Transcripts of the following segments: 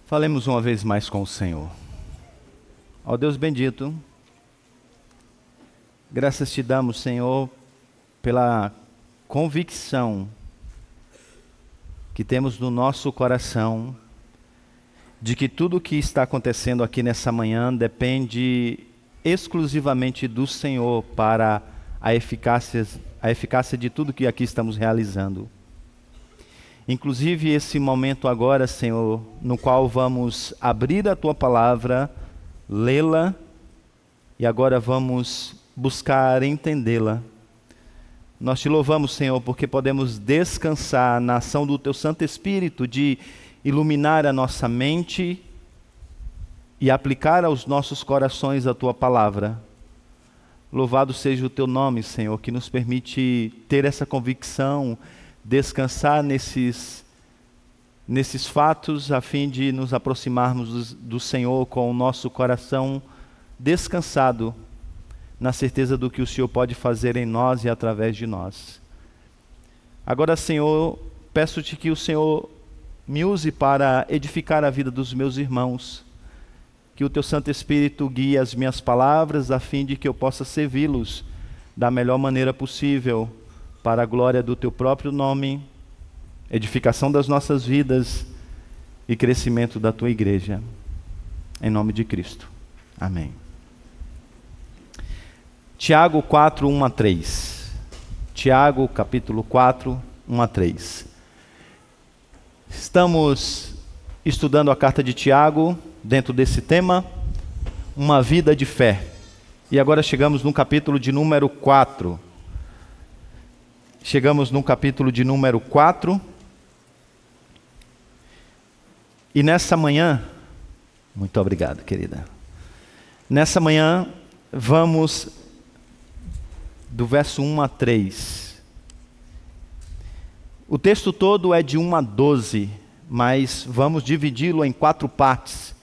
Falemos uma vez mais com o Senhor. Ó Deus bendito, graças te damos, Senhor, pela convicção que temos no nosso coração de que tudo o que está acontecendo aqui nessa manhã depende exclusivamente do Senhor para a eficácia de tudo que aqui estamos realizando. Inclusive esse momento agora, Senhor, no qual vamos abrir a Tua Palavra, lê-la e agora vamos buscar entendê-la. Nós te louvamos, Senhor, porque podemos descansar na ação do Teu Santo Espírito de iluminar a nossa mente e aplicar aos nossos corações a Tua Palavra. Louvado seja o Teu nome, Senhor, que nos permite ter essa convicção, descansar nesses fatos, a fim de nos aproximarmos do Senhor com o nosso coração descansado, na certeza do que o Senhor pode fazer em nós e através de nós. Agora, Senhor, peço-te que o Senhor me use para edificar a vida dos meus irmãos, que o Teu Santo Espírito guie as minhas palavras, a fim de que eu possa servi-los da melhor maneira possível, para a glória do Teu próprio nome, edificação das nossas vidas e crescimento da Tua igreja. Em nome de Cristo. Amém. Tiago 4, 1 a 3. Tiago, capítulo 4, 1 a 3. Estamos estudando a carta de Tiago, dentro desse tema, uma vida de fé. E agora chegamos no capítulo de número 4. Chegamos no capítulo de número 4. E nessa manhã, muito obrigado, querida. Nessa manhã, vamos do verso 1 a 3. O texto todo é de 1 a 12, mas vamos dividi-lo em 4 partes,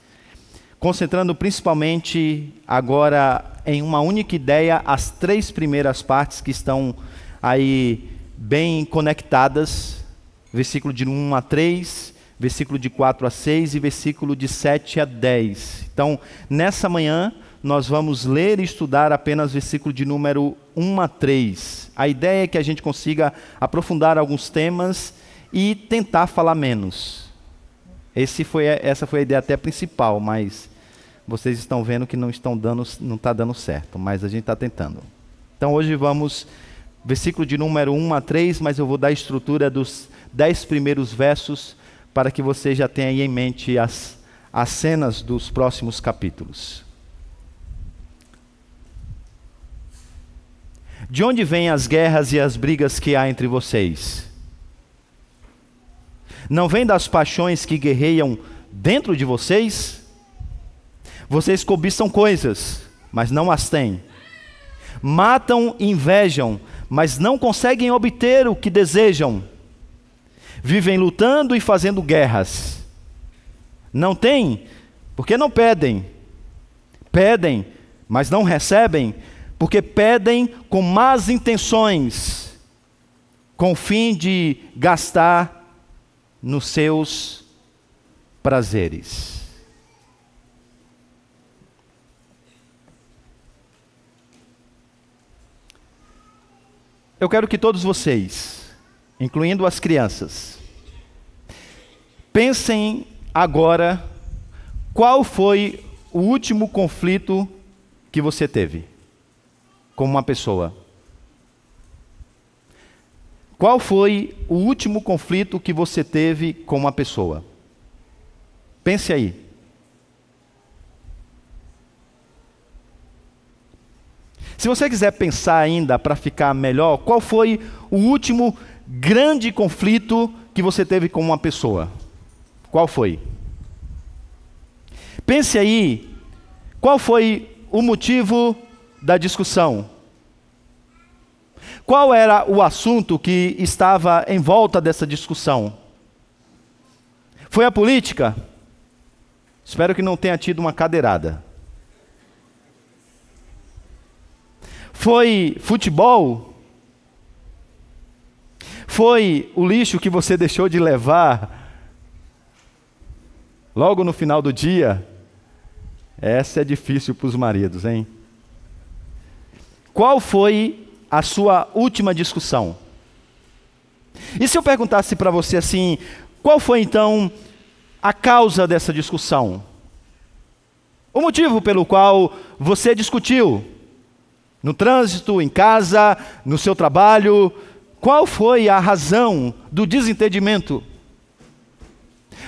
concentrando principalmente agora em uma única ideia, as 3 primeiras partes que estão aí bem conectadas, versículo de 1 a 3, versículo de 4 a 6 e versículo de 7 a 10. Então, nessa manhã, nós vamos ler e estudar apenas versículo de número 1 a 3. A ideia é que a gente consiga aprofundar alguns temas e tentar falar menos. Essa foi a ideia até principal, mas vocês estão vendo que não está dando certo, mas a gente está tentando. Então hoje vamos, versículo de número 1 a 3, mas eu vou dar a estrutura dos 10 primeiros versos para que você já tenha aí em mente as cenas dos próximos capítulos. De onde vêm as guerras e as brigas que há entre vocês? Não vêm das paixões que guerreiam dentro de vocês? Vocês cobiçam coisas, mas não as têm. Matam e invejam, mas não conseguem obter o que desejam. Vivem lutando e fazendo guerras. Não têm, porque não pedem. Pedem, mas não recebem, porque pedem com más intenções, com o fim de gastar nos seus prazeres. Eu quero que todos vocês, incluindo as crianças, pensem agora qual foi o último conflito que você teve com uma pessoa. Qual foi o último conflito que você teve com uma pessoa? Pense aí. Se você quiser pensar ainda para ficar melhor, qual foi o último grande conflito que você teve com uma pessoa? Qual foi? Pense aí, qual foi o motivo da discussão? Qual era o assunto que estava em volta dessa discussão? Foi a política? Espero que não tenha tido uma cadeirada. Foi futebol? Foi o lixo que você deixou de levar logo no final do dia, essa é difícil para os maridos, hein? Qual foi a sua última discussão? E se eu perguntasse para você assim, qual foi então a causa dessa discussão? O motivo pelo qual você discutiu? No trânsito, em casa, no seu trabalho? Qual foi a razão do desentendimento?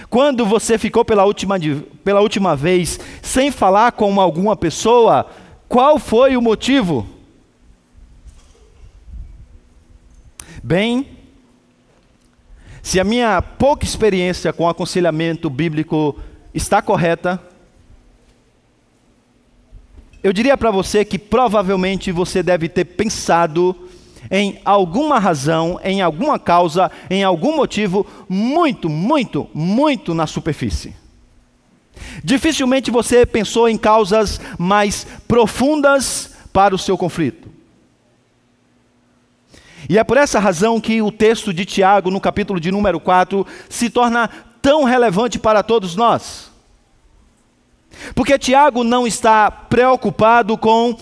Quando você ficou pela última vez sem falar com alguma pessoa, qual foi o motivo? Bem, se a minha pouca experiência com aconselhamento bíblico está correta, eu diria para você que provavelmente você deve ter pensado em alguma razão, em alguma causa, em algum motivo muito na superfície. Dificilmente você pensou em causas mais profundas para o seu conflito. E é por essa razão que o texto de Tiago, no capítulo de número 4, se torna tão relevante para todos nós. Porque Tiago não está preocupado com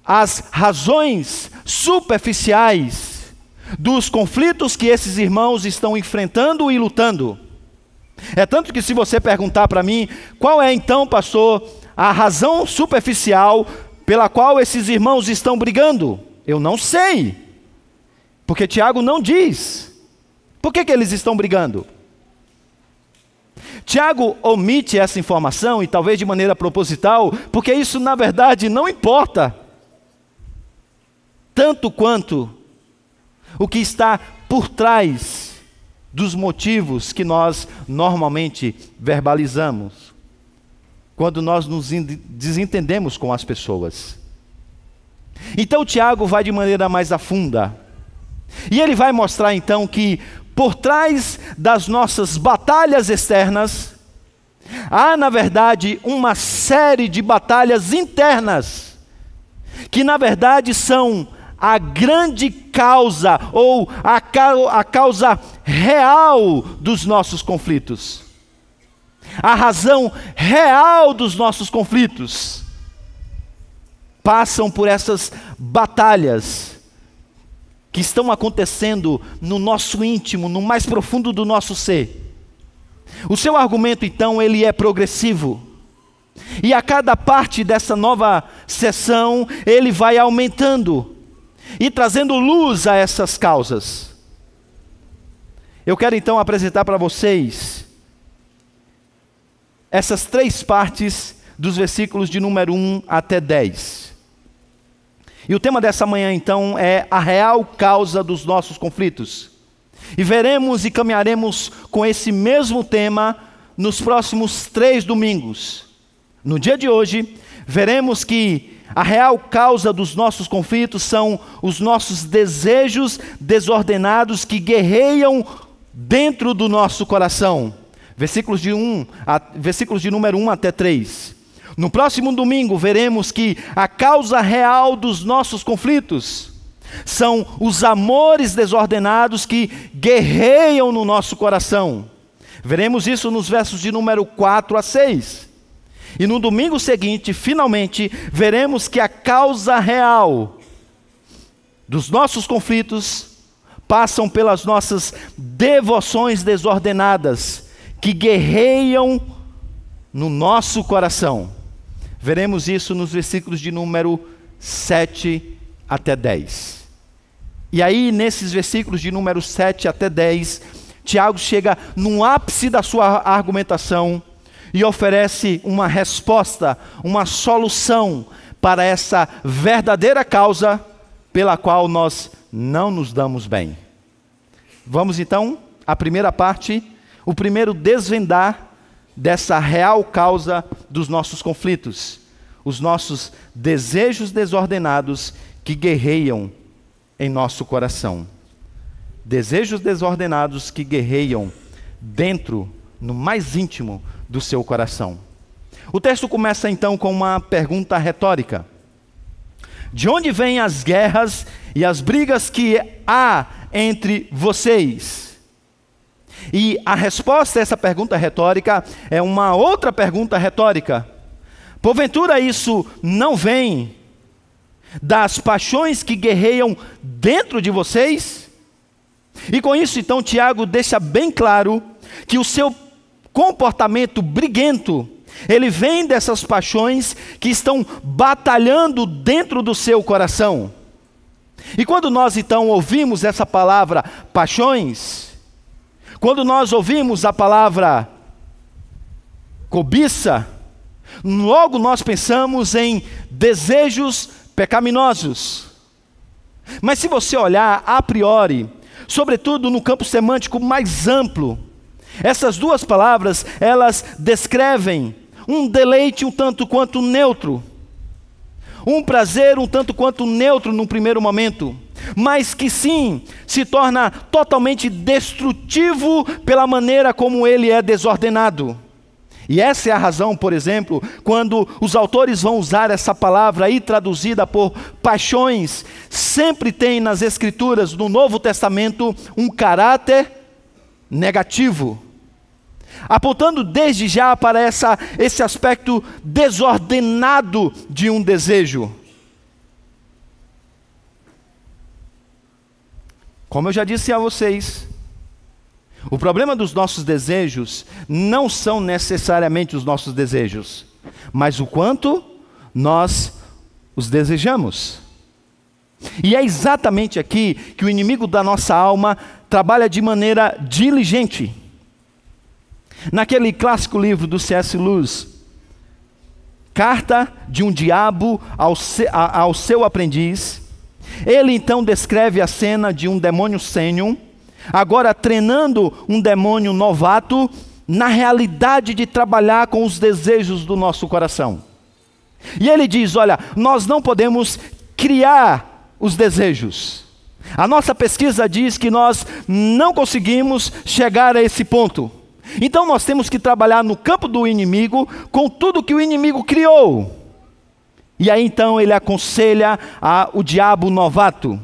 as razões superficiais dos conflitos que esses irmãos estão enfrentando e lutando. É tanto que se você perguntar para mim, qual é então, pastor, a razão superficial pela qual esses irmãos estão brigando? Eu não sei. Porque Tiago não diz. Por que eles estão brigando? Tiago omite essa informação, e talvez de maneira proposital, porque isso na verdade não importa tanto quanto o que está por trás dos motivos que nós normalmente verbalizamos, quando nós nos desentendemos com as pessoas. Então Tiago vai de maneira mais afunda, e ele vai mostrar então que por trás das nossas batalhas externas, há na verdade uma série de batalhas internas, que na verdade são a grande causa, ou a causa real dos nossos conflitos. A razão real dos nossos conflitos passam por essas batalhas que estão acontecendo no nosso íntimo, no mais profundo do nosso ser. O seu argumento, então, ele é progressivo. E a cada parte dessa nova sessão, ele vai aumentando e trazendo luz a essas causas. Eu quero então apresentar para vocês essas 3 partes dos versículos de número 1 até 10. E o tema dessa manhã, então, é a real causa dos nossos conflitos. E veremos e caminharemos com esse mesmo tema nos próximos 3 domingos. No dia de hoje, veremos que a real causa dos nossos conflitos são os nossos desejos desordenados que guerreiam dentro do nosso coração. Versículos de número 1 até 3. No próximo domingo, veremos que a causa real dos nossos conflitos são os amores desordenados que guerreiam no nosso coração. Veremos isso nos versos de número 4 a 6. E no domingo seguinte, finalmente, veremos que a causa real dos nossos conflitos passam pelas nossas devoções desordenadas que guerreiam no nosso coração. Veremos isso nos versículos de número 7 até 10. E aí, nesses versículos de número 7 até 10, Tiago chega no ápice da sua argumentação e oferece uma resposta, uma solução para essa verdadeira causa pela qual nós não nos damos bem. Vamos então à primeira parte, o primeiro desvendar dessa real causa dos nossos conflitos, os nossos desejos desordenados que guerreiam em nosso coração. Desejos desordenados que guerreiam dentro, no mais íntimo do seu coração. O texto começa então com uma pergunta retórica: de onde vêm as guerras e as brigas que há entre vocês? E a resposta a essa pergunta retórica é uma outra pergunta retórica. Porventura isso não vem das paixões que guerreiam dentro de vocês? E com isso, então, Tiago deixa bem claro que o seu comportamento briguento, ele vem dessas paixões que estão batalhando dentro do seu coração. E quando nós, então, ouvimos essa palavra paixões, quando nós ouvimos a palavra cobiça, logo nós pensamos em desejos pecaminosos. Mas se você olhar a priori, sobretudo no campo semântico mais amplo, essas duas palavras, elas descrevem um deleite um tanto quanto neutro, um prazer um tanto quanto neutro num primeiro momento, mas que sim, se torna totalmente destrutivo pela maneira como ele é desordenado. E essa é a razão, por exemplo, quando os autores vão usar essa palavra aí traduzida por paixões, sempre tem nas Escrituras, no Novo Testamento, um caráter negativo, apontando desde já para esse aspecto desordenado de um desejo. Como eu já disse a vocês, o problema dos nossos desejos não são necessariamente os nossos desejos, mas o quanto nós os desejamos. E é exatamente aqui que o inimigo da nossa alma trabalha de maneira diligente. Naquele clássico livro do C.S. Lewis, Carta de um Diabo ao seu Aprendiz, ele então descreve a cena de um demônio sênior, agora treinando um demônio novato na realidade de trabalhar com os desejos do nosso coração. E ele diz, olha, nós não podemos criar os desejos. A nossa pesquisa diz que nós não conseguimos chegar a esse ponto. Então nós temos que trabalhar no campo do inimigo com tudo que o inimigo criou. E aí então ele aconselha o diabo novato.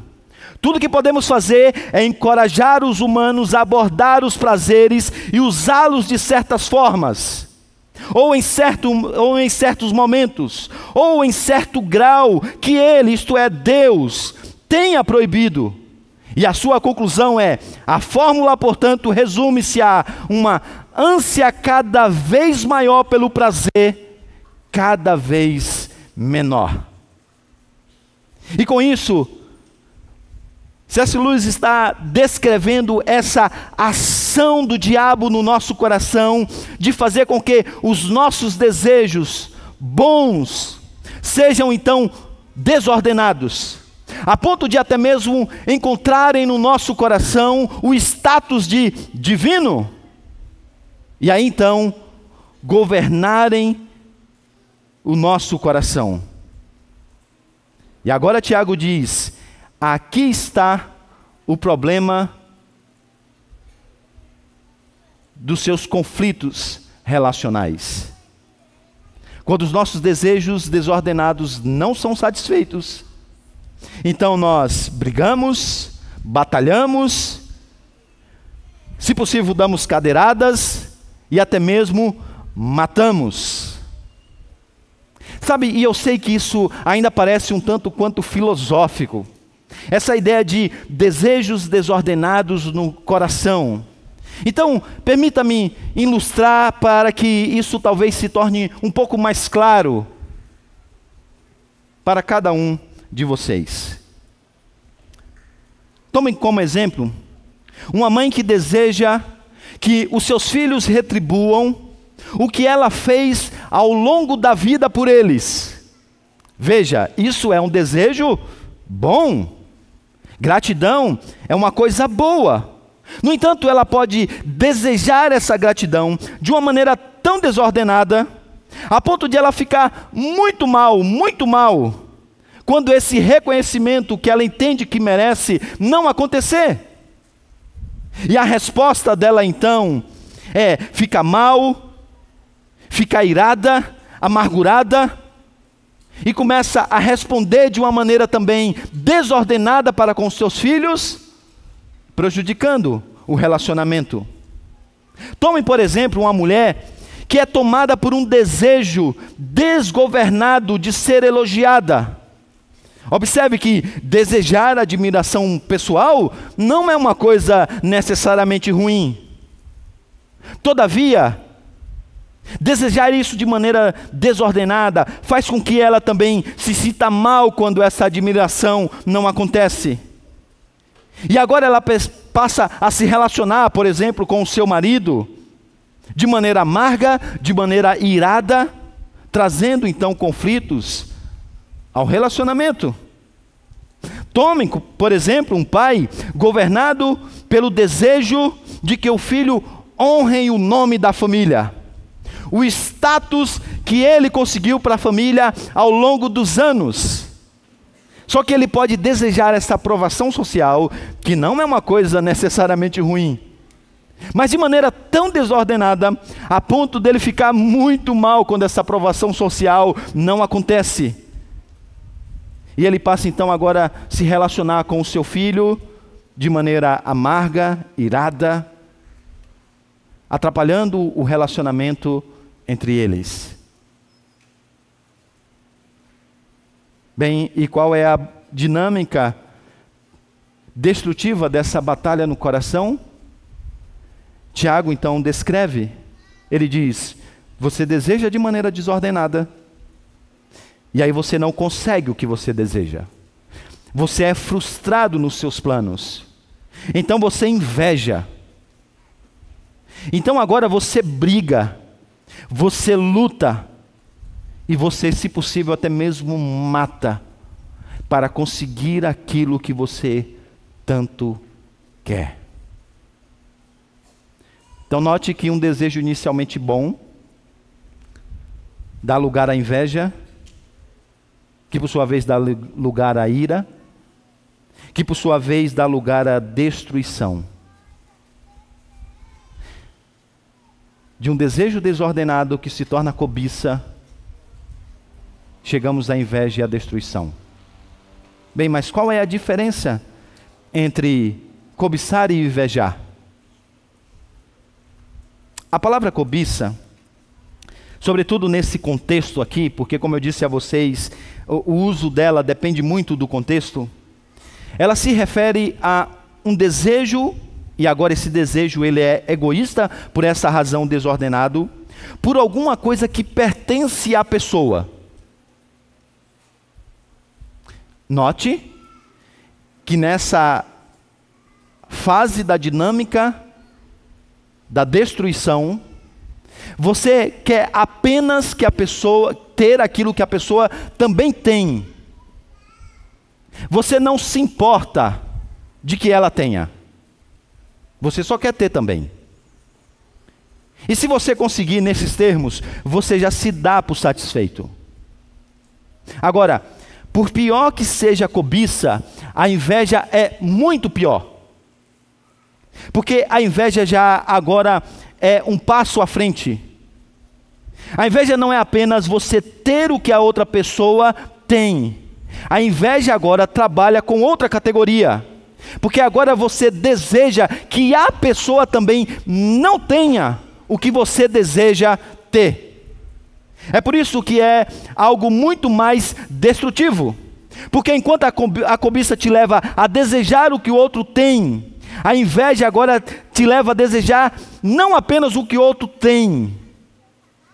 Tudo que podemos fazer é encorajar os humanos a abordar os prazeres e usá-los de certas formas, ou em certos momentos, ou em certo grau que ele, isto é, Deus, tenha proibido. E a sua conclusão é, a fórmula, portanto, resume-se a uma ânsia cada vez maior pelo prazer, cada vez menor. E com isso, C.S. Lewis está descrevendo essa ação do diabo no nosso coração, de fazer com que os nossos desejos bons sejam então desordenados, a ponto de até mesmo encontrarem no nosso coração o status de divino, e aí então governarem o nosso coração. E agora Tiago diz, aqui está o problema dos seus conflitos relacionais. Quando os nossos desejos desordenados não são satisfeitos, então nós brigamos, batalhamos, se possível damos cadeiradas e até mesmo matamos. Sabe, e eu sei que isso ainda parece um tanto quanto filosófico, essa ideia de desejos desordenados no coração. Então, permita-me ilustrar para que isso talvez se torne um pouco mais claro para cada um de vocês. Tomem como exemplo uma mãe que deseja que os seus filhos retribuam o que ela fez ao longo da vida por eles. Veja, isso é um desejo bom. Gratidão é uma coisa boa. No entanto, ela pode desejar essa gratidão de uma maneira tão desordenada, a ponto de ela ficar muito mal, quando esse reconhecimento que ela entende que merece não acontecer. E a resposta dela então é ficar mal, ficar irada, amargurada, e começa a responder de uma maneira também desordenada para com seus filhos, prejudicando o relacionamento. Tome, por exemplo, uma mulher que é tomada por um desejo desgovernado de ser elogiada. Observe que desejar admiração pessoal não é uma coisa necessariamente ruim. Todavia, desejar isso de maneira desordenada faz com que ela também se sinta mal quando essa admiração não acontece. E agora ela passa a se relacionar, por exemplo, com o seu marido de maneira amarga, de maneira irada, trazendo então conflitos ao relacionamento. Tomem, por exemplo, um pai governado pelo desejo de que o filho honre o nome da família, o status que ele conseguiu para a família ao longo dos anos. Só que ele pode desejar essa aprovação social, que não é uma coisa necessariamente ruim, mas de maneira tão desordenada, a ponto dele ficar muito mal quando essa aprovação social não acontece. E ele passa então agora a se relacionar com o seu filho de maneira amarga, irada, atrapalhando o relacionamento entre eles. Bem, e qual é a dinâmica destrutiva dessa batalha no coração? Tiago então descreve. Ele diz: você deseja de maneira desordenada, e aí você não consegue o que você deseja. Você é frustrado nos seus planos. Então você inveja. Então agora você briga, você luta, e você, se possível, até mesmo mata para conseguir aquilo que você tanto quer. Então note que um desejo inicialmente bom dá lugar à inveja, que por sua vez dá lugar à ira, que por sua vez dá lugar à destruição. De um desejo desordenado que se torna cobiça, chegamos à inveja e à destruição. Bem, mas qual é a diferença entre cobiçar e invejar? A palavra cobiça, sobretudo nesse contexto aqui, porque como eu disse a vocês, o uso dela depende muito do contexto, ela se refere a um desejo, e agora esse desejo ele é egoísta, por essa razão desordenado, por alguma coisa que pertence à pessoa. Note que nessa fase da dinâmica da destruição, você quer apenas que a pessoa ter aquilo que a pessoa também tem. Você não se importa de que ela tenha. Você só quer ter também. E se você conseguir nesses termos, você já se dá por satisfeito. Agora, por pior que seja a cobiça, a inveja é muito pior. Porque a inveja já agora é um passo à frente. A inveja não é apenas você ter o que a outra pessoa tem. A inveja agora trabalha com outra categoria. Porque agora você deseja que a pessoa também não tenha o que você deseja ter. É por isso que é algo muito mais destrutivo. Porque enquanto a cobiça te leva a desejar o que o outro tem, a inveja agora te leva a desejar não apenas o que o outro tem,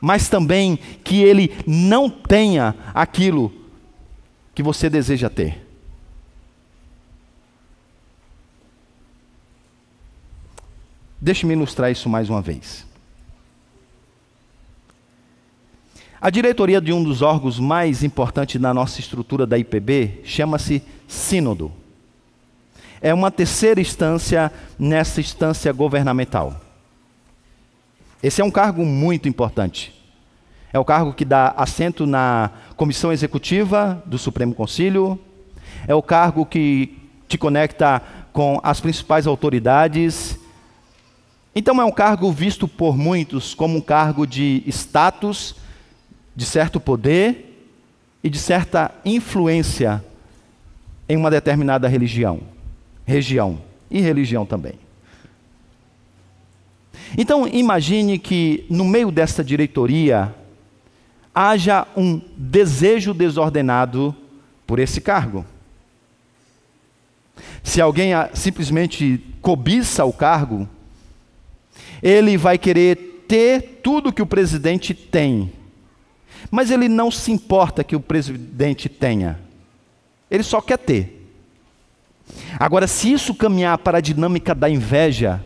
mas também que ele não tenha aquilo que você deseja ter. Deixe-me ilustrar isso mais uma vez. A diretoria de um dos órgãos mais importantes na nossa estrutura da IPB chama-se Sínodo. É uma terceira instância nessa instância governamental. Esse é um cargo muito importante. É o cargo que dá assento na Comissão Executiva do Supremo Conselho. É o cargo que te conecta com as principais autoridades. Então é um cargo visto por muitos como um cargo de status, de certo poder e de certa influência em uma determinada região e religião também. Então, imagine que no meio desta diretoria haja um desejo desordenado por esse cargo. Se alguém simplesmente cobiça o cargo, ele vai querer ter tudo que o presidente tem, mas ele não se importa que o presidente tenha, ele só quer ter. Agora, se isso caminhar para a dinâmica da inveja,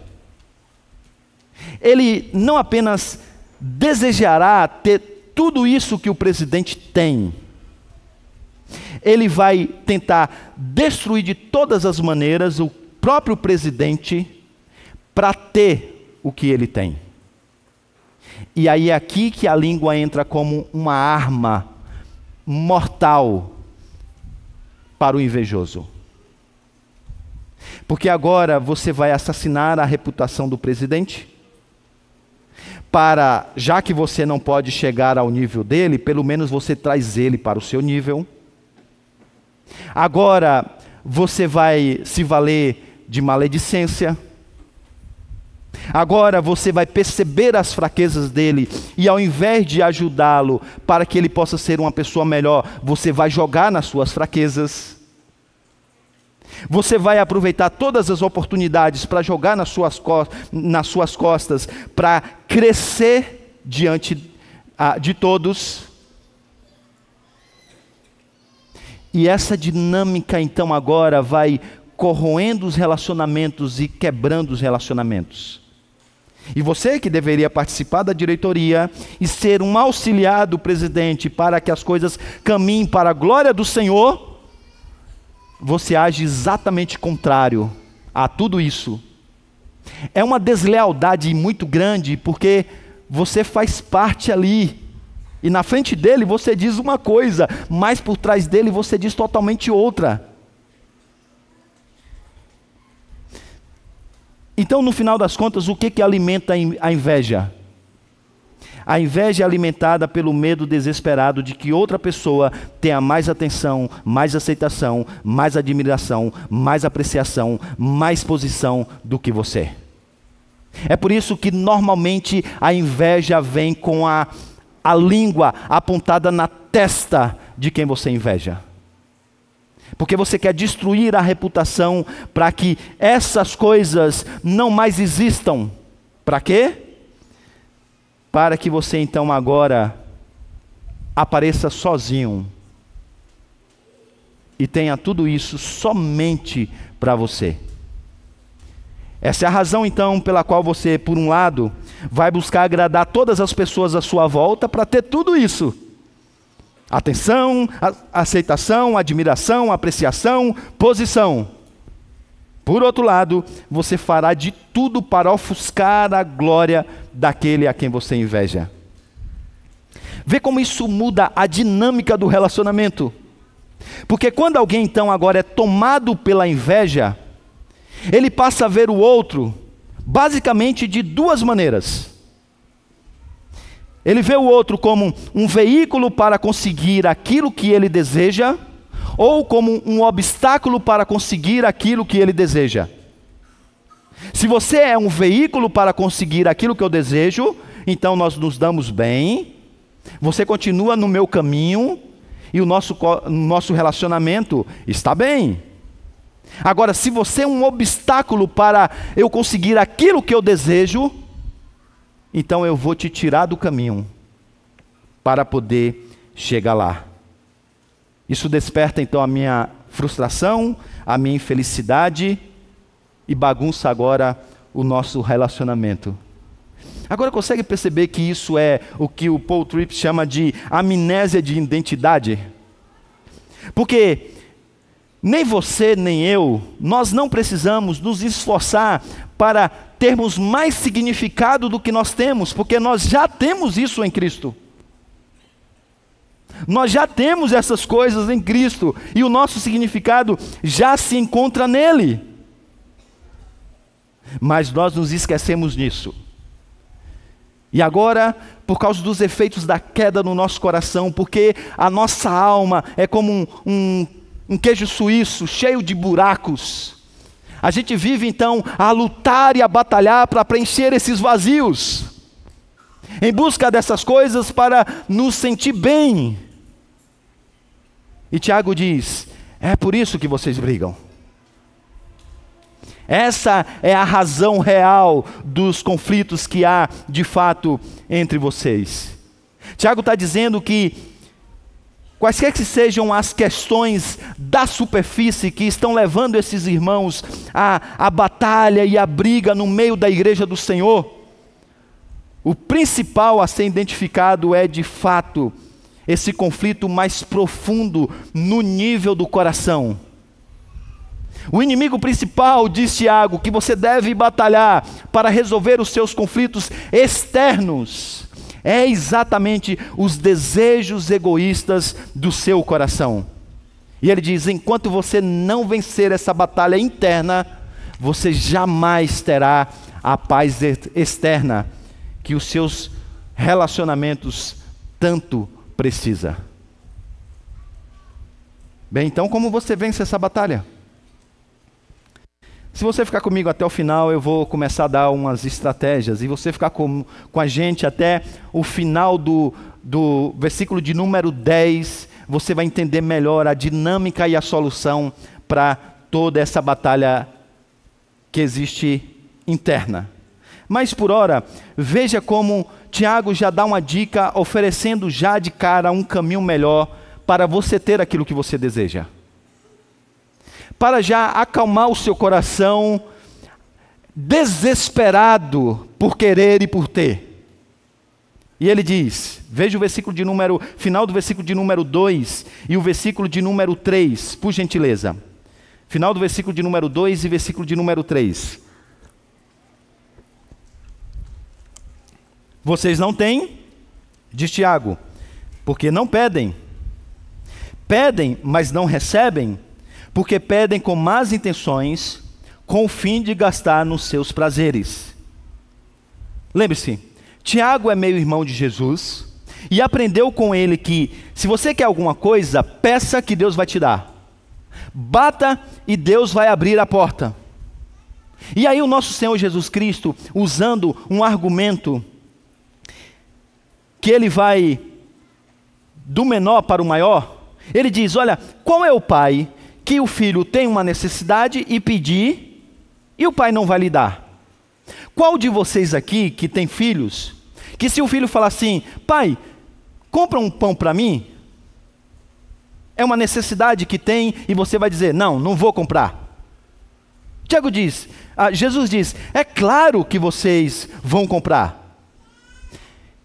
ele não apenas desejará ter tudo isso que o presidente tem, ele vai tentar destruir de todas as maneiras o próprio presidente para ter o que ele tem. E aí é aqui que a língua entra como uma arma mortal para o invejoso. Porque agora você vai assassinar a reputação do presidente, já que você não pode chegar ao nível dele, pelo menos você traz ele para o seu nível. Agora você vai se valer de maledicência. Agora você vai perceber as fraquezas dele e, ao invés de ajudá-lo para que ele possa ser uma pessoa melhor, você vai jogar nas suas fraquezas. Você vai aproveitar todas as oportunidades para jogar nas suas costas, para crescer diante de todos. E essa dinâmica então agora vai corroendo os relacionamentos e quebrando os relacionamentos. E você que deveria participar da diretoria e ser um auxiliar do presidente para que as coisas caminhem para a glória do Senhor, você age exatamente contrário a tudo isso. É uma deslealdade muito grande, porque você faz parte ali, e na frente dele você diz uma coisa, mas por trás dele você diz totalmente outra. Então, no final das contas, o que alimenta a inveja? A inveja é alimentada pelo medo desesperado de que outra pessoa tenha mais atenção, mais aceitação, mais admiração, mais apreciação, mais posição do que você. É por isso que normalmente a inveja vem com a língua apontada na testa de quem você inveja. Porque você quer destruir a reputação para que essas coisas não mais existam. Para quê? Para que você então agora apareça sozinho e tenha tudo isso somente para você. Essa é a razão então pela qual você, por um lado, vai buscar agradar todas as pessoas à sua volta para ter tudo isso. Atenção, aceitação, admiração, apreciação, posição. Por outro lado, você fará de tudo para ofuscar a glória daquele a quem você inveja. Vê como isso muda a dinâmica do relacionamento. Porque quando alguém então agora é tomado pela inveja, ele passa a ver o outro basicamente de duas maneiras. Ele vê o outro como um veículo para conseguir aquilo que ele deseja, ou como um obstáculo para conseguir aquilo que ele deseja. Se você é um veículo para conseguir aquilo que eu desejo, então nós nos damos bem, você continua no meu caminho e o nosso relacionamento está bem. Agora, se você é um obstáculo para eu conseguir aquilo que eu desejo, então eu vou te tirar do caminho para poder chegar lá. Isso desperta então a minha frustração, a minha infelicidade e bagunça agora o nosso relacionamento. Agora consegue perceber que isso é o que o Paul Tripp chama de amnésia de identidade? Porque nem você nem eu, nós não precisamos nos esforçar para termos mais significado do que nós temos, porque nós já temos isso em Cristo. Nós já temos essas coisas em Cristo e o nosso significado já se encontra nele. Mas nós nos esquecemos disso. E agora, por causa dos efeitos da queda no nosso coração, porque a nossa alma é como um queijo suíço cheio de buracos, A gente vive então a lutar e a batalhar para preencher esses vazios, em busca dessas coisas para nos sentir bem. E Tiago diz: é por isso que vocês brigam. Essa é a razão real dos conflitos que há de fato entre vocês. Tiago está dizendo que quaisquer que sejam as questões da superfície que estão levando esses irmãos à batalha e à briga no meio da igreja do Senhor, o principal a ser identificado é de fato esse conflito mais profundo no nível do coração. O inimigo principal, diz Tiago, que você deve batalhar para resolver os seus conflitos externos, é exatamente os desejos egoístas do seu coração. E ele diz: enquanto você não vencer essa batalha interna, você jamais terá a paz externa que os seus relacionamentos tanto precisam. Bem, então como você vence essa batalha? Se você ficar comigo até o final, eu vou começar a dar umas estratégias, e você ficar com a gente até o final do versículo de número 10, você vai entender melhor a dinâmica e a solução para toda essa batalha que existe interna. Mas por ora, veja como Tiago já dá uma dica, oferecendo já de cara um caminho melhor para você ter aquilo que você deseja. Para já acalmar o seu coração desesperado por querer e por ter. E ele diz, veja o versículo de final do versículo de número 2 e o versículo de número 3, por gentileza. Final do versículo de número 2 e versículo de número 3. Vocês não têm, diz Tiago, porque não pedem. Pedem, mas não recebem, porque pedem com más intenções, com o fim de gastar nos seus prazeres. Lembre-se, Tiago é meio-irmão de Jesus, e aprendeu com ele que, se você quer alguma coisa, peça que Deus vai te dar. Bata e Deus vai abrir a porta. E aí o nosso Senhor Jesus Cristo, usando um argumento, que ele vai do menor para o maior, ele diz: olha, qual é o pai que o filho tem uma necessidade e pedir, e o pai não vai lhe dar? Qual de vocês aqui que tem filhos, que se o filho falar assim: pai, compra um pão para mim, é uma necessidade que tem, e você vai dizer: não, não vou comprar? Jesus diz: é claro que vocês vão comprar.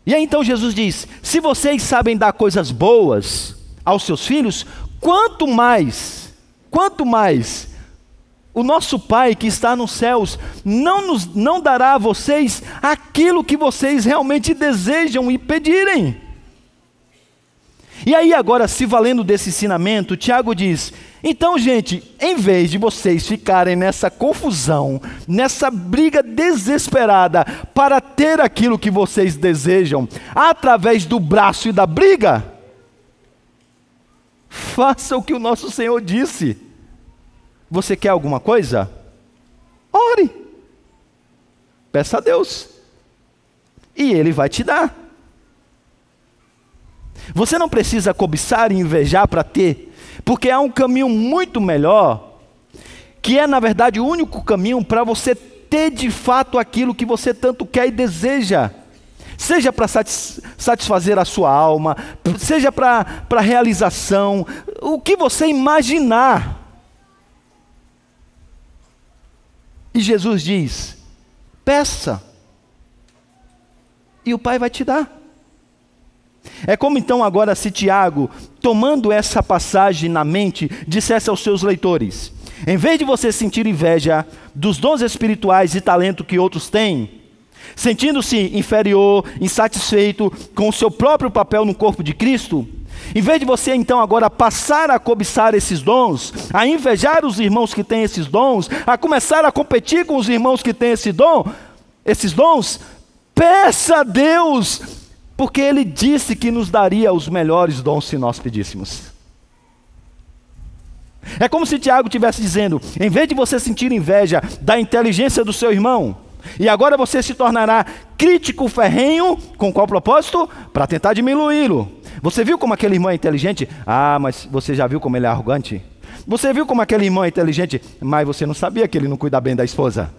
E aí então Jesus diz: se vocês sabem dar coisas boas aos seus filhos, quanto mais o nosso Pai que está nos céus não dará a vocês aquilo que vocês realmente desejam e pedirem. E aí agora, se valendo desse ensinamento, Tiago diz: então gente, em vez de vocês ficarem nessa confusão, nessa briga desesperada para ter aquilo que vocês desejam, através do braço e da briga, faça o que o nosso Senhor disse. Você quer alguma coisa? Ore. Peça a Deus. E Ele vai te dar. Você não precisa cobiçar e invejar para ter, porque há um caminho muito melhor, que é na verdade o único caminho para você ter de fato aquilo que você tanto quer e deseja. Seja para satisfazer a sua alma, seja para realização, o que você imaginar. E Jesus diz: peça, e o Pai vai te dar. É como então agora se Tiago, tomando essa passagem na mente, dissesse aos seus leitores: em vez de você sentir inveja dos dons espirituais e talento que outros têm, sentindo-se inferior, insatisfeito com o seu próprio papel no corpo de Cristo, em vez de você então agora passar a cobiçar esses dons, a invejar os irmãos que têm esses dons, a começar a competir com os irmãos que têm esses dons, peça a Deus, porque Ele disse que nos daria os melhores dons se nós pedíssemos. É como se Tiago estivesse dizendo: em vez de você sentir inveja da inteligência do seu irmão, e agora você se tornará crítico ferrenho, com qual propósito? Para tentar diminuí-lo. Você viu como aquele irmão é inteligente? Ah, mas você já viu como ele é arrogante? Você viu como aquele irmão é inteligente? Mas você não sabia que ele não cuida bem da esposa.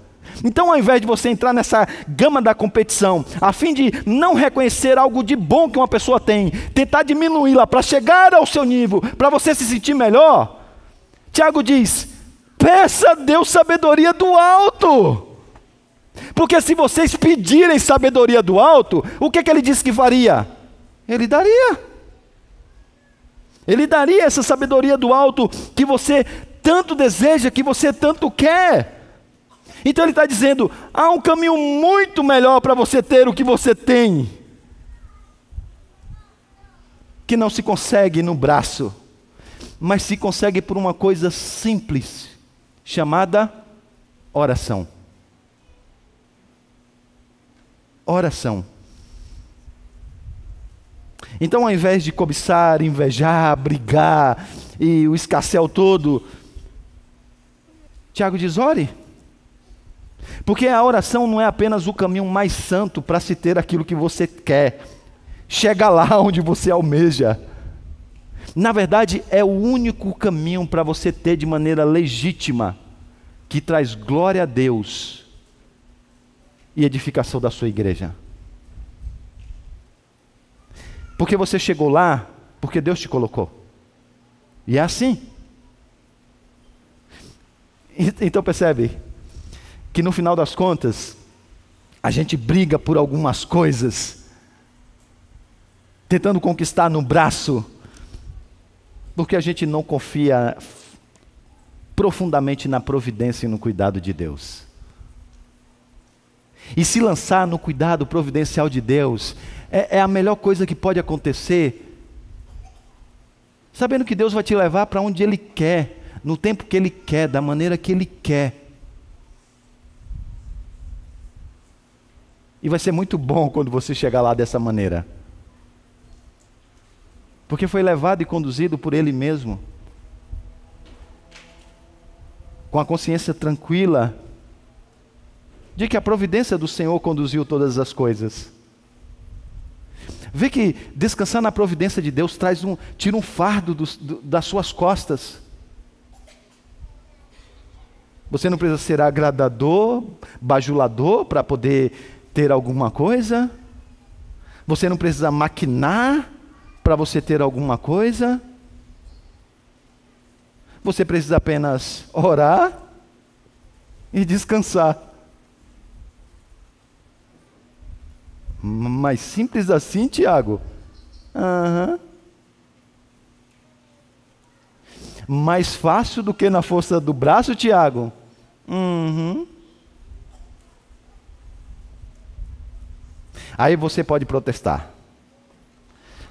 Então, ao invés de você entrar nessa gama da competição, a fim de não reconhecer algo de bom que uma pessoa tem, tentar diminuí-la para chegar ao seu nível, para você se sentir melhor, Tiago diz: peça a Deus sabedoria do alto. Porque se vocês pedirem sabedoria do alto, o que ele disse que faria? Ele daria. Ele daria essa sabedoria do alto que você tanto deseja, que você tanto quer. Então ele está dizendo: há um caminho muito melhor para você ter o que você tem, que não se consegue no braço, mas se consegue por uma coisa simples, chamada oração. Oração. Então, ao invés de cobiçar, invejar, brigar e o escarcéu todo, Tiago diz: ore. Porque a oração não é apenas o caminho mais santo para se ter aquilo que você quer. Chega lá onde você almeja. Na verdade, é o único caminho para você ter de maneira legítima, que traz glória a Deus e edificação da sua igreja. Porque você chegou lá, porque Deus te colocou. E é assim. Então percebe que no final das contas, a gente briga por algumas coisas, tentando conquistar no braço, porque a gente não confia profundamente na providência e no cuidado de Deus. E se lançar no cuidado providencial de Deus é a melhor coisa que pode acontecer, sabendo que Deus vai te levar para onde Ele quer, no tempo que Ele quer, da maneira que Ele quer. E vai ser muito bom quando você chegar lá dessa maneira, porque foi levado e conduzido por Ele mesmo, com a consciência tranquila de que a providência do Senhor conduziu todas as coisas. Vê que descansar na providência de Deus tira um fardo das suas costas. Você não precisa ser agradador, bajulador para poder ter alguma coisa. Você não precisa maquinar para você ter alguma coisa. Você precisa apenas orar e descansar. Mais simples assim, Tiago? Mais fácil do que na força do braço, Tiago? Aí você pode protestar.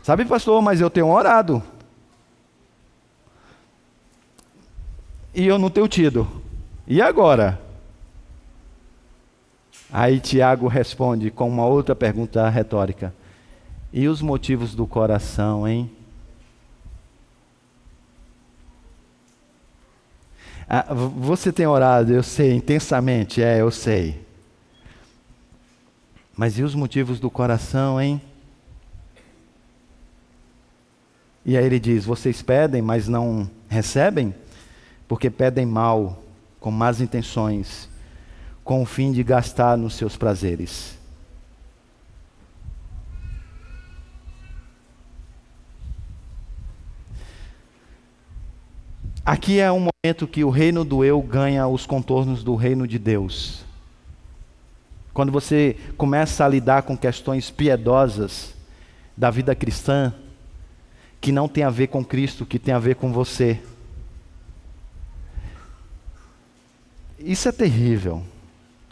Sabe, pastor, mas eu tenho orado. E eu não tenho tido. E agora? Aí Tiago responde com uma outra pergunta retórica: e os motivos do coração, hein? Você tem orado, eu sei, intensamente, eu sei. Mas e os motivos do coração, hein? E aí ele diz: vocês pedem, mas não recebem, porque pedem mal, com más intenções, com o fim de gastar nos seus prazeres. Aqui é um momento que o reino do eu ganha os contornos do reino de Deus. Quando você começa a lidar com questões piedosas da vida cristã, que não tem a ver com Cristo, que tem a ver com você. Isso é terrível.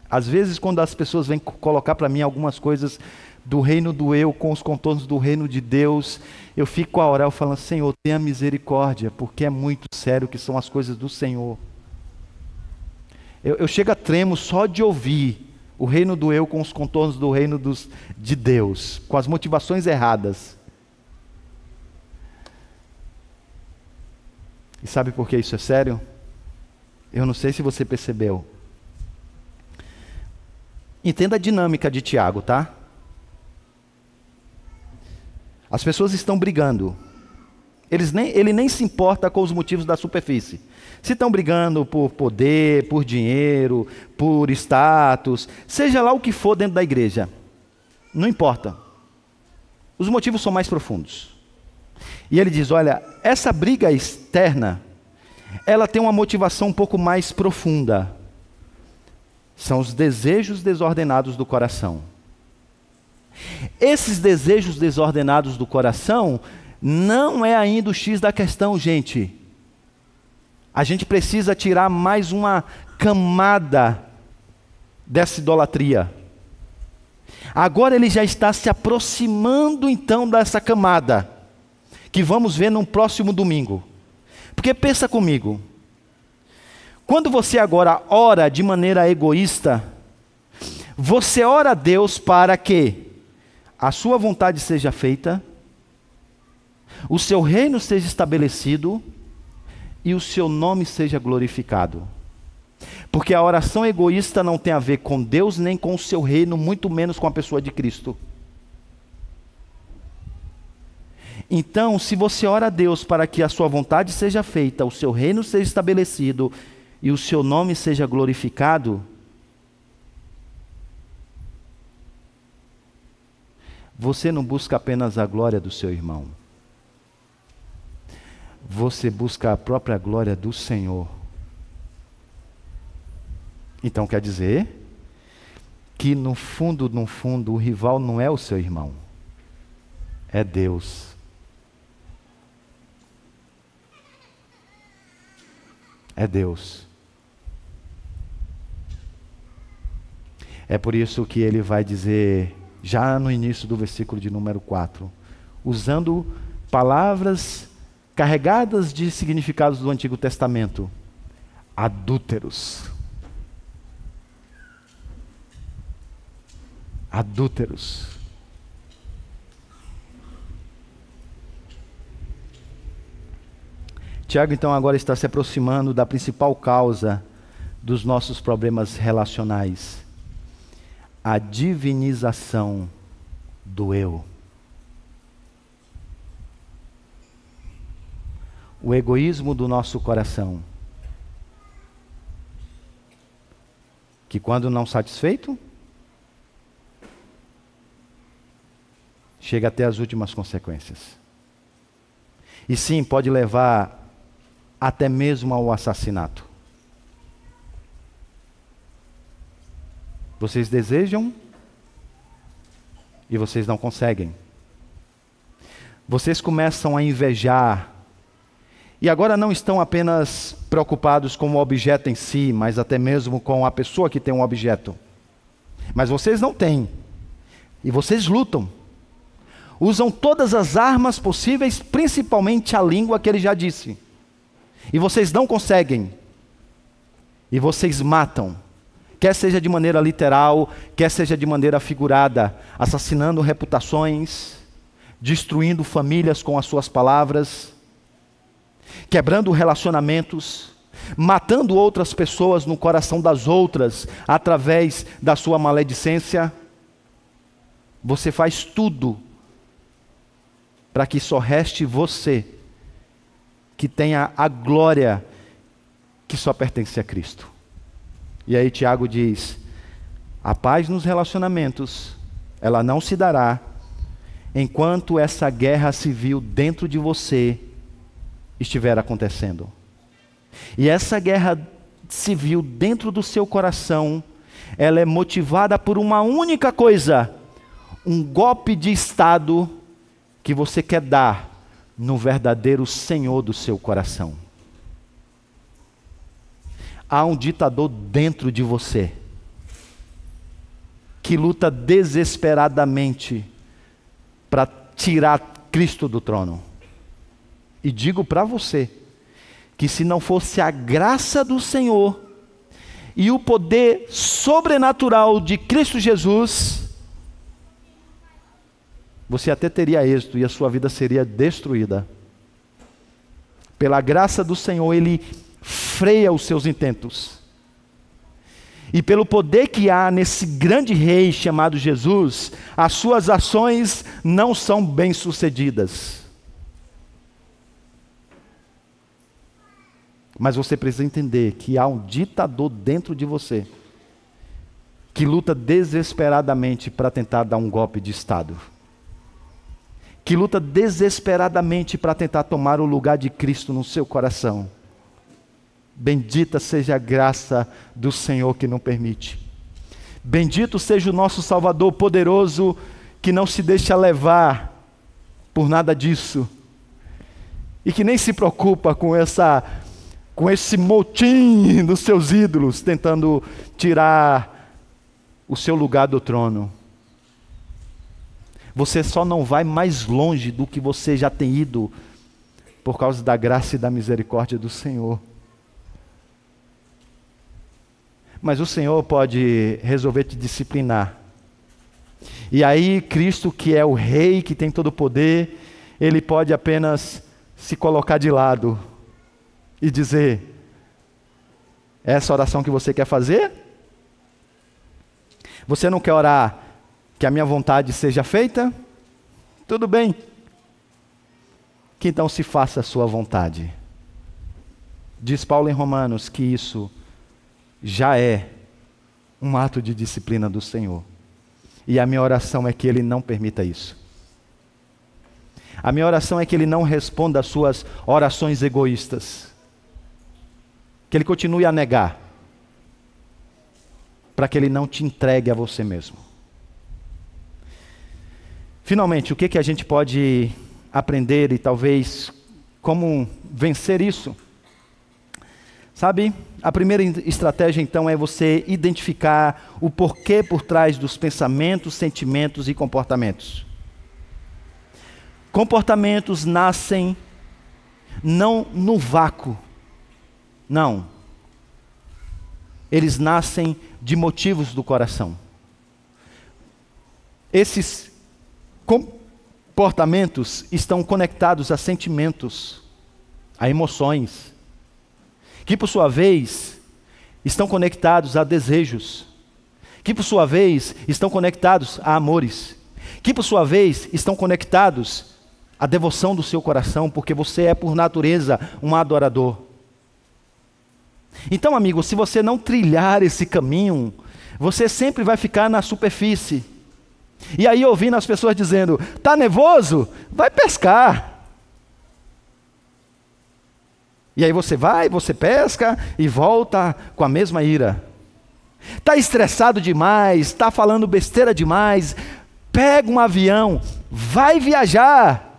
Às vezes, quando as pessoas vêm colocar para mim algumas coisas do reino do eu com os contornos do reino de Deus, eu fico a orar, eu falo: Senhor, tenha misericórdia, porque é muito sério que são as coisas do Senhor. Eu chego a tremo só de ouvir o reino do eu com os contornos do reino de Deus, com as motivações erradas. E sabe por que isso é sério? Eu não sei se você percebeu. Entenda a dinâmica de Tiago, tá? As pessoas estão brigando. Ele nem se importa com os motivos da superfície. Se estão brigando por poder, por dinheiro, por status, seja lá o que for dentro da igreja, não importa. Os motivos são mais profundos. E ele diz, olha, essa briga externa, ela tem uma motivação um pouco mais profunda. São os desejos desordenados do coração. Esses desejos desordenados do coração não é ainda o X da questão, gente. A gente precisa tirar mais uma camada dessa idolatria. Agora ele já está se aproximando então dessa camada, que vamos ver no próximo domingo. Porque pensa comigo, quando você agora ora de maneira egoísta, você ora a Deus para que a sua vontade seja feita, o seu reino seja estabelecido e o seu nome seja glorificado. Porque a oração egoísta não tem a ver com Deus nem com o seu reino, muito menos com a pessoa de Cristo. Então, se você ora a Deus para que a sua vontade seja feita, o seu reino seja estabelecido e o seu nome seja glorificado, você não busca apenas a glória do seu irmão. Você busca a própria glória do Senhor. Então quer dizer que no fundo, o rival não é o seu irmão, é Deus. É Deus. É por isso que ele vai dizer, já no início do versículo de número 4, usando palavras carregadas de significados do Antigo Testamento, adúlteros. Adúlteros. Tiago então agora está se aproximando da principal causa dos nossos problemas relacionais, a divinização do eu. O egoísmo do nosso coração, que quando não satisfeito, chega até as últimas consequências. E sim, pode levar até mesmo ao assassinato. Vocês desejam e vocês não conseguem. Vocês começam a invejar e agora não estão apenas preocupados com o objeto em si, mas até mesmo com a pessoa que tem um objeto. Mas vocês não têm. E vocês lutam. Usam todas as armas possíveis, principalmente a língua que ele já disse. E vocês não conseguem. E vocês matam. Quer seja de maneira literal, quer seja de maneira figurada, assassinando reputações, destruindo famílias com as suas palavras, quebrando relacionamentos, matando outras pessoas no coração das outras, através da sua maledicência. Você faz tudo para que só reste você, que tenha a glória que só pertence a Cristo. E aí Tiago diz, a paz nos relacionamentos, ela não se dará, enquanto essa guerra civil dentro de você estiver acontecendo. E essa guerra civil dentro do seu coração, ela é motivada por uma única coisa, um golpe de Estado que você quer dar no verdadeiro Senhor do seu coração. Há um ditador dentro de você que luta desesperadamente para tirar Cristo do trono. E digo para você que se não fosse a graça do Senhor e o poder sobrenatural de Cristo Jesus, você até teria êxito e a sua vida seria destruída. Pela graça do Senhor, Ele freia os seus intentos. E pelo poder que há nesse grande rei chamado Jesus, as suas ações não são bem-sucedidas. Mas você precisa entender que há um ditador dentro de você que luta desesperadamente para tentar dar um golpe de Estado. Que luta desesperadamente para tentar tomar o lugar de Cristo no seu coração. Bendita seja a graça do Senhor que não permite. Bendito seja o nosso Salvador poderoso que não se deixa levar por nada disso. E que nem se preocupa com esse motim dos seus ídolos, tentando tirar o seu lugar do trono. Você só não vai mais longe do que você já tem ido, por causa da graça e da misericórdia do Senhor. Mas o Senhor pode resolver te disciplinar. E aí Cristo, que é o Rei, que tem todo o poder, Ele pode apenas se colocar de lado e dizer: essa oração que você quer fazer? Você não quer orar que a minha vontade seja feita? Tudo bem. Que então se faça a sua vontade. Diz Paulo em Romanos que isso já é um ato de disciplina do Senhor. E a minha oração é que Ele não permita isso. A minha oração é que Ele não responda às suas orações egoístas. Que Ele continue a negar. Para que Ele não te entregue a você mesmo. Finalmente, o que a gente pode aprender e talvez como vencer isso? Sabe, a primeira estratégia então é você identificar o porquê por trás dos pensamentos, sentimentos e comportamentos. Comportamentos nascem não no vácuo, não. Eles nascem de motivos do coração. Esses comportamentos estão conectados a sentimentos, a emoções, que por sua vez estão conectados a desejos, que por sua vez estão conectados a amores, que por sua vez estão conectados à devoção do seu coração, porque você é por natureza um adorador. Então, amigo, se você não trilhar esse caminho, você sempre vai ficar na superfície. E aí ouvindo as pessoas dizendo: tá nervoso? Vai pescar. E aí você vai, você pesca e volta com a mesma ira. Está estressado demais, está falando besteira demais, pega um avião, vai viajar.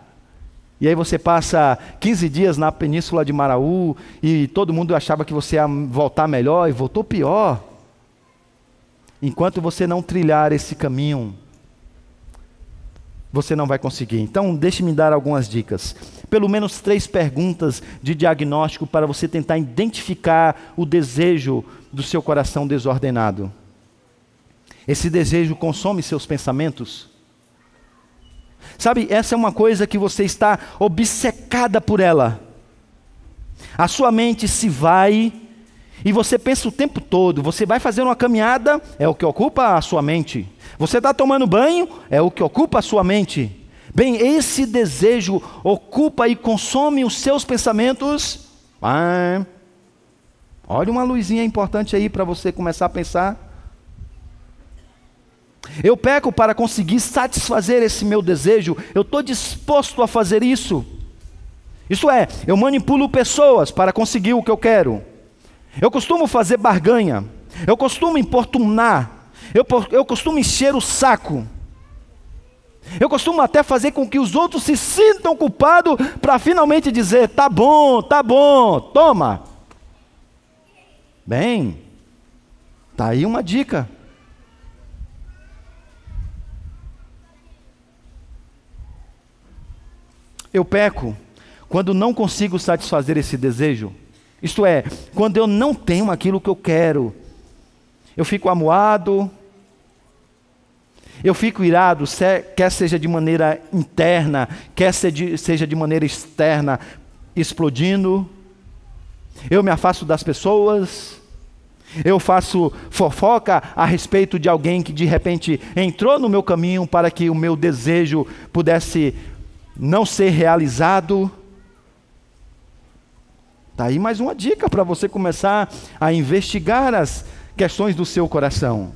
E aí você passa 15 dias na península de Maraú e todo mundo achava que você ia voltar melhor e voltou pior. Enquanto você não trilhar esse caminho, você não vai conseguir. Então, deixe-me dar algumas dicas. Pelo menos 3 perguntas de diagnóstico para você tentar identificar o desejo do seu coração desordenado. Esse desejo consome seus pensamentos? Sabe, essa é uma coisa que você está obcecada por ela. A sua mente se vai e você pensa o tempo todo. Você vai fazer uma caminhada, é o que ocupa a sua mente. Você está tomando banho, é o que ocupa a sua mente. Bem, esse desejo ocupa e consome os seus pensamentos. Olha uma luzinha importante aí para você começar a pensar. Eu peco para conseguir satisfazer esse meu desejo. Eu estou disposto a fazer isso. Isto é, eu manipulo pessoas para conseguir o que eu quero. Eu costumo fazer barganha. Eu costumo importunar. Eu costumo encher o saco. Eu costumo até fazer com que os outros se sintam culpados para finalmente dizer: tá bom, toma. Bem, tá aí uma dica. Eu peco quando não consigo satisfazer esse desejo. Isto é, quando eu não tenho aquilo que eu quero. Eu fico amuado, eu fico irado, quer seja de maneira interna, quer seja de maneira externa. explodindo, eu me afasto das pessoas, eu faço fofoca a respeito de alguém que de repente entrou no meu caminho para que o meu desejo pudesse não ser realizado. Está aí mais uma dica para você começar a investigar as questões do seu coração.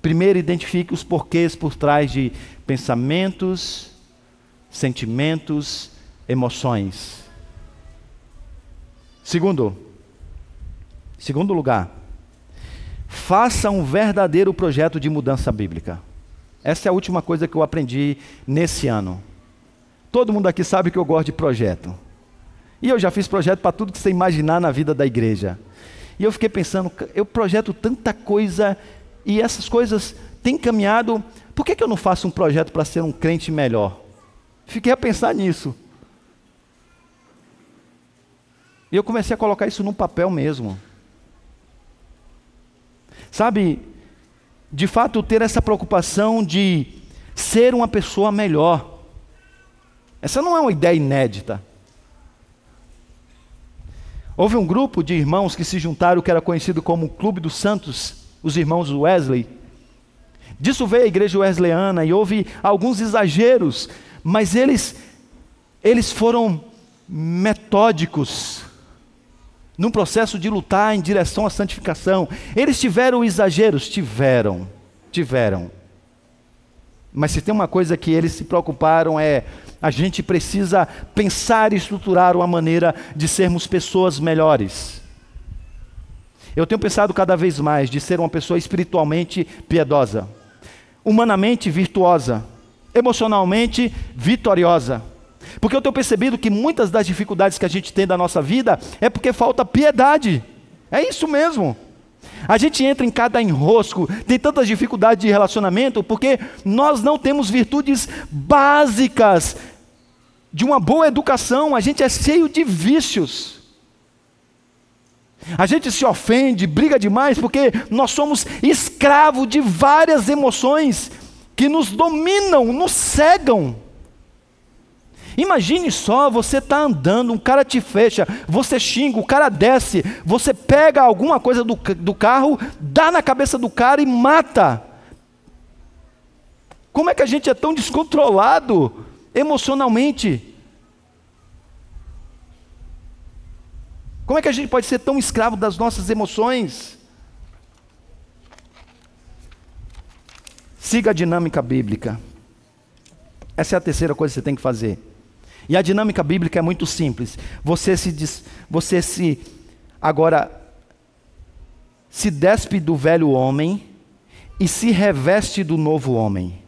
Primeiro, identifique os porquês por trás de pensamentos, sentimentos, emoções. Segundo lugar, faça um verdadeiro projeto de mudança bíblica. Essa é a última coisa que eu aprendi nesse ano. Todo mundo aqui sabe que eu gosto de projeto. E eu já fiz projeto para tudo que você imaginar na vida da igreja. E eu fiquei pensando, eu projeto tanta coisa e essas coisas têm caminhado. Por que eu não faço um projeto para ser um crente melhor? Fiquei a pensar nisso. E eu comecei a colocar isso num papel mesmo. Sabe, de fato ter essa preocupação de ser uma pessoa melhor. Essa não é uma ideia inédita. Houve um grupo de irmãos que se juntaram, que era conhecido como o Clube dos Santos, os irmãos Wesley. Disso veio a igreja wesleyana e houve alguns exageros, mas eles foram metódicos num processo de lutar em direção à santificação. Eles tiveram exageros? Tiveram. Mas se tem uma coisa que eles se preocuparam a gente precisa pensar e estruturar uma maneira de sermos pessoas melhores. Eu tenho pensado cada vez mais de ser uma pessoa espiritualmente piedosa, humanamente virtuosa, emocionalmente vitoriosa. Porque eu tenho percebido que muitas das dificuldades que a gente tem da nossa vida é porque falta piedade. É isso mesmo. A gente entra em cada enrosco, tem tantas dificuldades de relacionamento, porque nós não temos virtudes básicas de uma boa educação. A gente é cheio de vícios. A gente se ofende, briga demais, porque nós somos escravos de várias emoções que nos dominam, nos cegam. Imagine só, você está andando, um cara te fecha, você xinga, o cara desce, você pega alguma coisa do carro, dá na cabeça do cara e mata. Como é que a gente é tão descontrolado emocionalmente? Como é que a gente pode ser tão escravo das nossas emoções? Siga a dinâmica bíblica. Essa é a terceira coisa que você tem que fazer. E a dinâmica bíblica é muito simples. Você agora se despe do velho homem e se reveste do novo homem.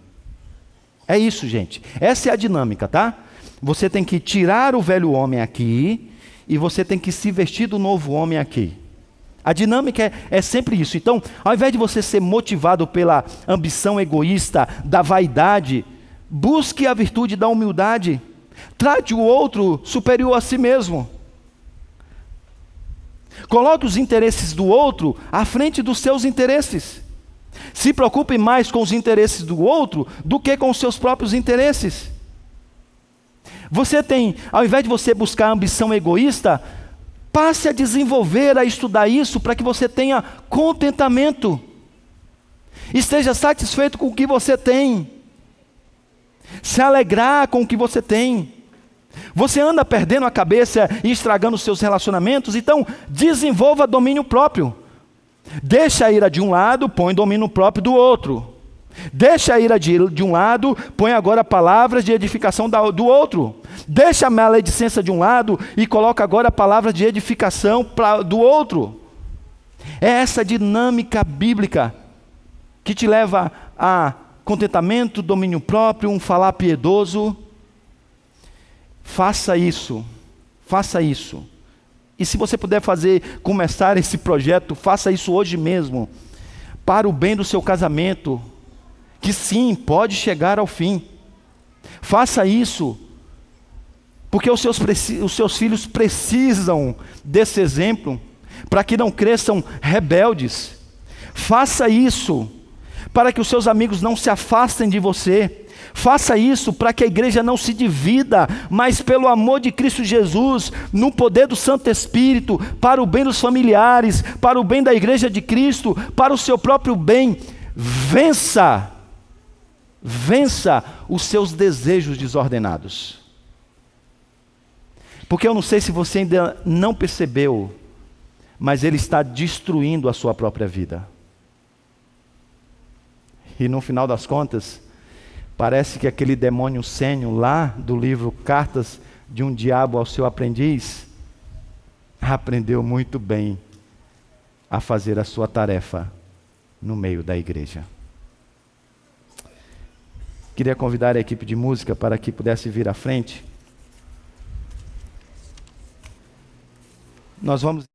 É isso, gente. Essa é a dinâmica, tá? Você tem que tirar o velho homem aqui e você tem que se vestir do novo homem aqui. A dinâmica é sempre isso. Então, ao invés de você ser motivado pela ambição egoísta, da vaidade, busque a virtude da humildade. Trate o outro superior a si mesmo. Coloque os interesses do outro à frente dos seus interesses. Se preocupe mais com os interesses do outro do que com os seus próprios interesses. Você tem, ao invés de você buscar a ambição egoísta, passe a desenvolver, a estudar isso para que você tenha contentamento. Esteja satisfeito com o que você tem. Se alegrar com o que você tem. Você anda perdendo a cabeça e estragando os seus relacionamentos, então desenvolva domínio próprio. Deixa a ira de um lado, põe domínio próprio do outro. Deixa a ira de um lado, põe agora palavras de edificação do outro. Deixa a maledicência de um lado e coloca agora palavras de edificação do outro. É essa dinâmica bíblica que te leva a contentamento, domínio próprio, um falar piedoso. Faça isso. E se você puder começar esse projeto, faça isso hoje mesmo, para o bem do seu casamento, que sim, pode chegar ao fim. Faça isso, porque os seus filhos precisam desse exemplo, para que não cresçam rebeldes. Faça isso, para que os seus amigos não se afastem de você. Faça isso para que a igreja não se divida, mas pelo amor de Cristo Jesus, no poder do Santo Espírito, para o bem dos familiares, para o bem da igreja de Cristo, para o seu próprio bem, vença os seus desejos desordenados. Porque eu não sei se você ainda não percebeu, mas ele está destruindo a sua própria vida. E no final das contas, parece que aquele demônio sênior lá do livro Cartas de um Diabo ao Seu Aprendiz, aprendeu muito bem a fazer a sua tarefa no meio da igreja. Queria convidar a equipe de música para que pudesse vir à frente. Nós vamos